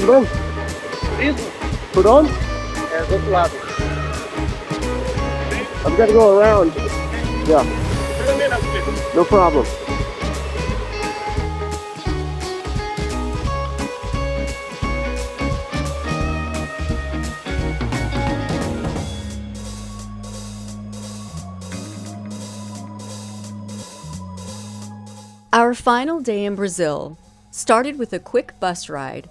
Tudo bem? Isso. Perdão? É do outro lado. I've got to go around. Yeah. No problem. Our final day in Brazil started with a quick bus ride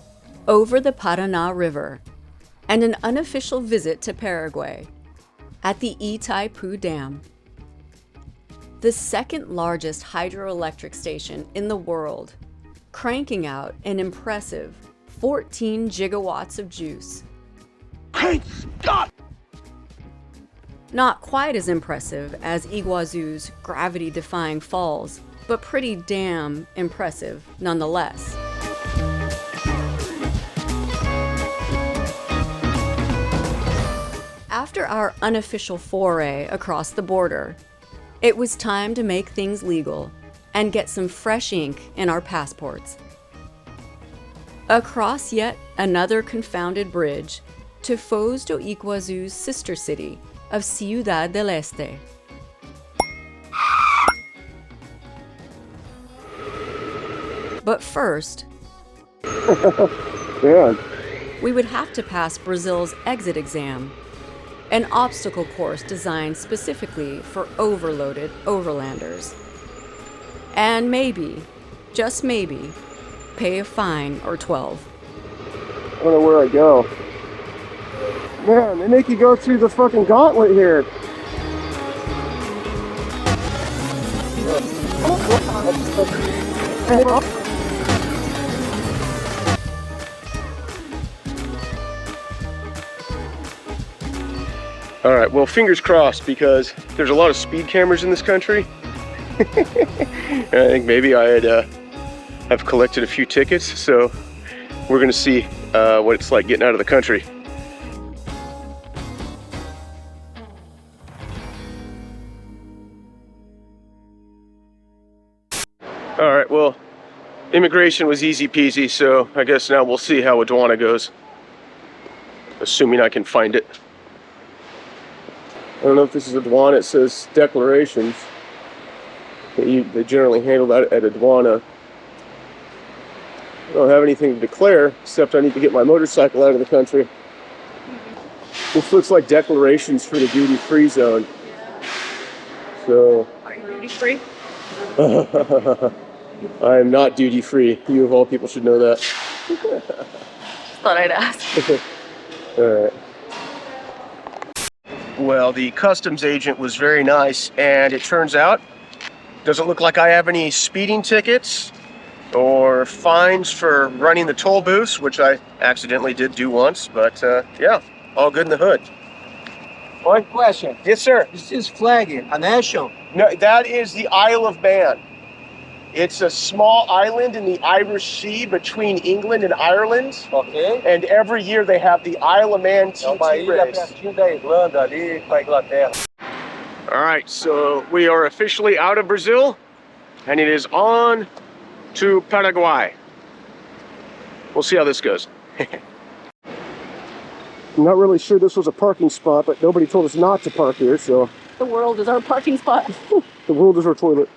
over the Paraná River and an unofficial visit to Paraguay at the Itaipu Dam, the second largest hydroelectric station in the world, cranking out an impressive 14 gigawatts of juice. Hey, stop! Not quite as impressive as Iguazu's gravity-defying falls, but pretty damn impressive nonetheless. After our unofficial foray across the border, it was time to make things legal and get some fresh ink in our passports. Across yet another confounded bridge to Foz do Iguazu's sister city of Ciudad del Este. But first, Yeah. we would have to pass Brazil's exit exam, an obstacle course designed specifically for overloaded overlanders. And maybe, just maybe, pay a fine or 12. I don't know where I go. Man, they make you go through the fucking gauntlet here. All right, well, fingers crossed, because there's a lot of speed cameras in this country. And I think maybe I have collected a few tickets, so we're gonna see what it's like getting out of the country. All right, well, immigration was easy peasy, so I guess now we'll see how aduana goes, assuming I can find it. I don't know if this is aduana. It says declarations. They generally handle that at aduana. I don't have anything to declare, except I need to get my motorcycle out of the country. This looks like declarations for the duty-free zone. So... Are you duty-free? I am not duty-free. You of all people should know that. Thought I'd ask. All right. Well, the customs agent was very nice, and it turns out, doesn't look like I have any speeding tickets or fines for running the toll booths, which I accidentally did do once, but yeah, all good in the hood. One question. Yes, sir. This is flag, a nation. No, that is the Isle of Man. It's a small island in the Irish Sea between England and Ireland. Ok. And every year they have the Isle of Man É uma TT ilha race. pertinho da Irlanda, ali com a Inglaterra. All right, so we are officially out of Brazil, and it is on to Paraguay. We'll see how this goes. I'm not really sure this was a parking spot, but nobody told us not to park here, so... The world is our parking spot. The world is our toilet.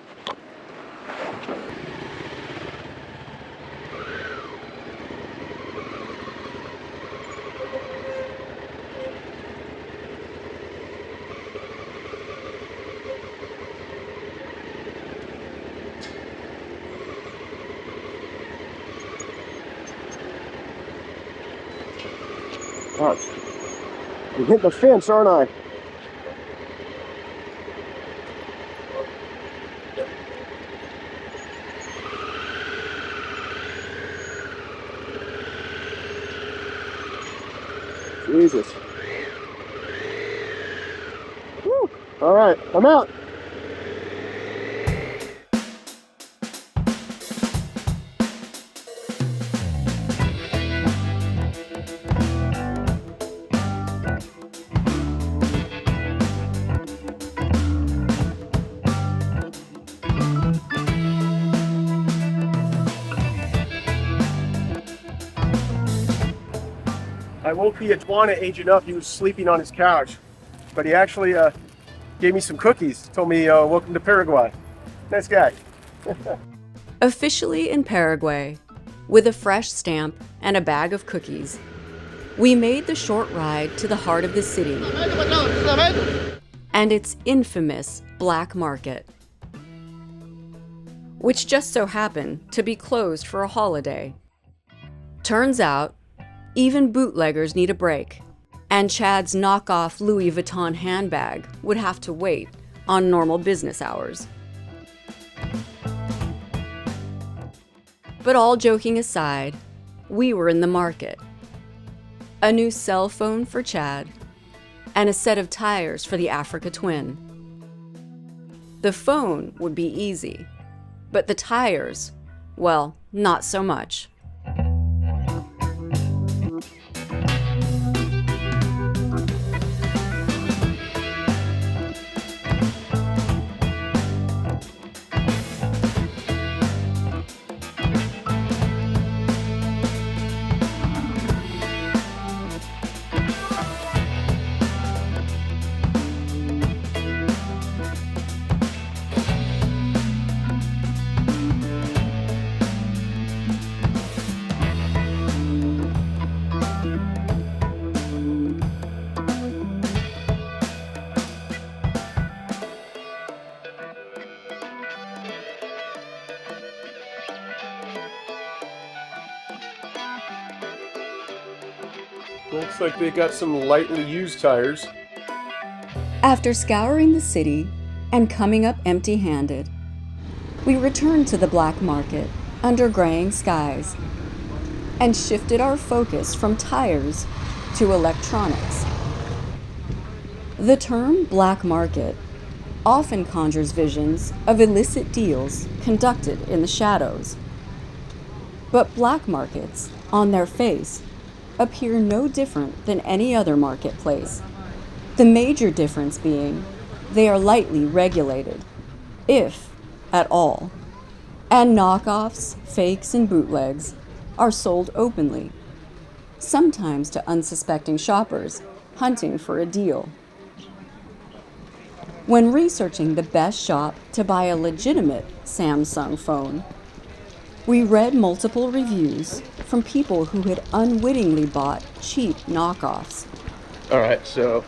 Wow. I'm hitting the fence, aren't I? Jesus. Woo. All right, I'm out. I woke the iguana agent up. He was sleeping on his couch, but he actually gave me some cookies. Told me, welcome to Paraguay. Nice guy. Officially in Paraguay, with a fresh stamp and a bag of cookies, we made the short ride to the heart of the city and its infamous black market, which just so happened to be closed for a holiday. Turns out, even bootleggers need a break, and Chad's knockoff Louis Vuitton handbag would have to wait on normal business hours. But all joking aside, we were in the market. A new cell phone for Chad, and a set of tires for the Africa Twin. The phone would be easy, but the tires, well, not so much. Looks like they got some lightly used tires. After scouring the city and coming up empty-handed, we returned to the black market under graying skies and shifted our focus from tires to electronics. The term black market often conjures visions of illicit deals conducted in the shadows. But black markets, on their face, appear no different than any other marketplace. The major difference being they are lightly regulated, if at all, and knockoffs, fakes, and bootlegs are sold openly, sometimes to unsuspecting shoppers hunting for a deal. When researching the best shop to buy a legitimate Samsung phone, we read multiple reviews from people who had unwittingly bought cheap knockoffs. All right, so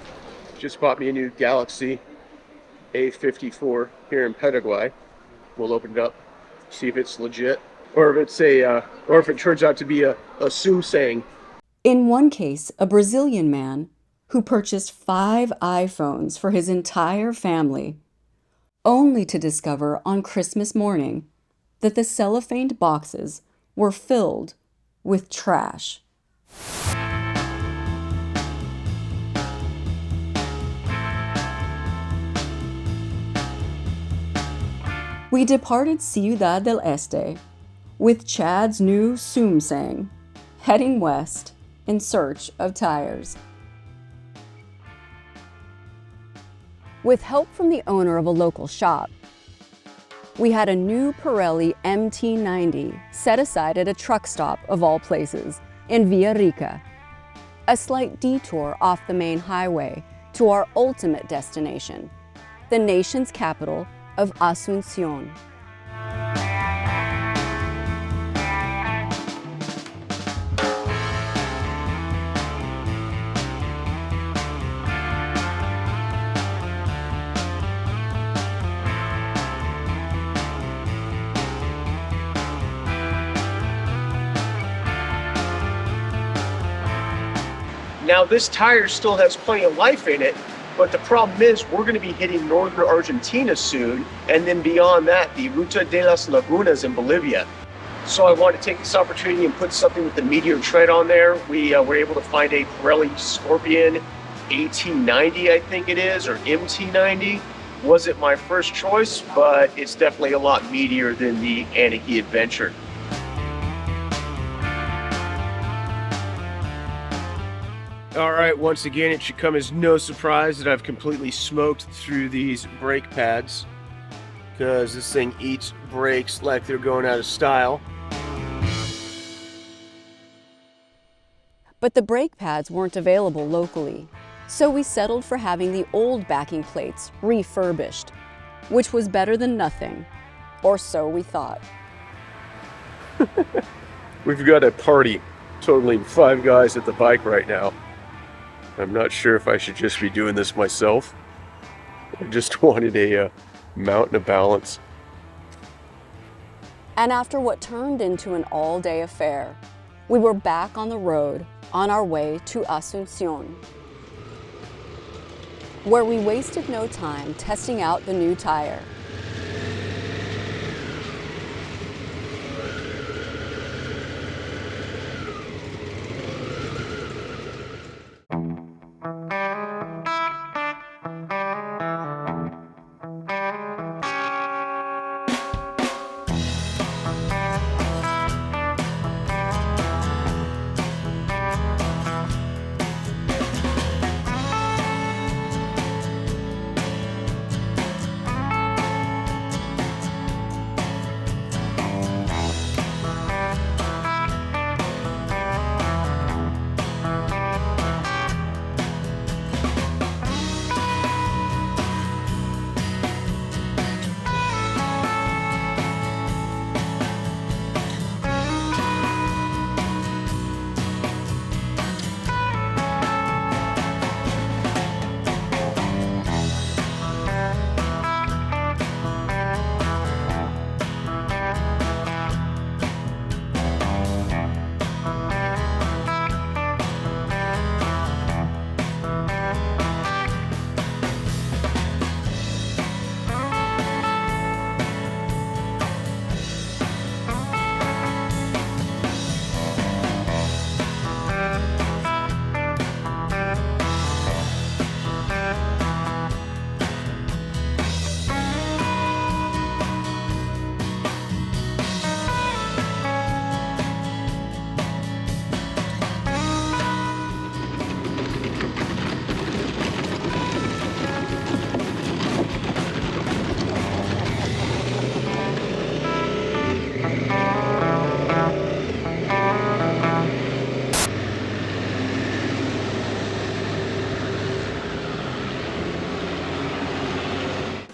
just bought me a new Galaxy E54 here in Paraguay. We'll open it up, see if it's legit, or if it's or if it turns out to be a Samsung. In one case, a Brazilian man who purchased 5 iPhones for his entire family, only to discover on Christmas morning that the cellophaned boxes were filled with trash. We departed Ciudad del Este with Chad's new Samsung, heading west in search of tires. With help from the owner of a local shop, we had a new Pirelli MT90 set aside at a truck stop of all places in Villarrica, a slight detour off the main highway to our ultimate destination, the nation's capital of Asunción. Now this tire still has plenty of life in it, but the problem is we're going to be hitting Northern Argentina soon, and then beyond that, the Ruta de las Lagunas in Bolivia. So I want to take this opportunity and put something with the Meteor tread on there. We were able to find a Pirelli Scorpion AT90, I think it is, or MT90. Wasn't my first choice, but it's definitely a lot meatier than the Anarchy Adventure. All right, once again, it should come as no surprise that I've completely smoked through these brake pads, because this thing eats brakes like they're going out of style. But the brake pads weren't available locally, so we settled for having the old backing plates refurbished, which was better than nothing, or so we thought. We've got a party totaling 5 guys at the bike right now. I'm not sure if I should just be doing this myself. I just wanted a mountain of balance. And after what turned into an all-day affair, we were back on the road on our way to Asunción, where we wasted no time testing out the new tire.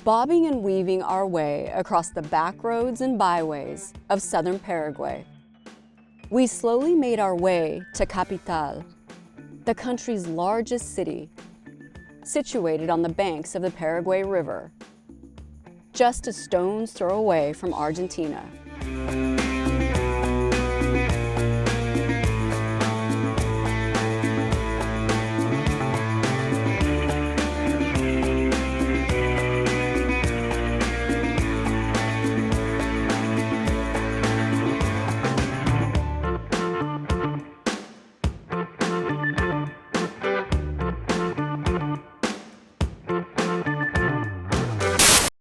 Bobbing and weaving our way across the back roads and byways of southern Paraguay, we slowly made our way to Capital, the country's largest city, situated on the banks of the Paraguay River, just a stone's throw away from Argentina.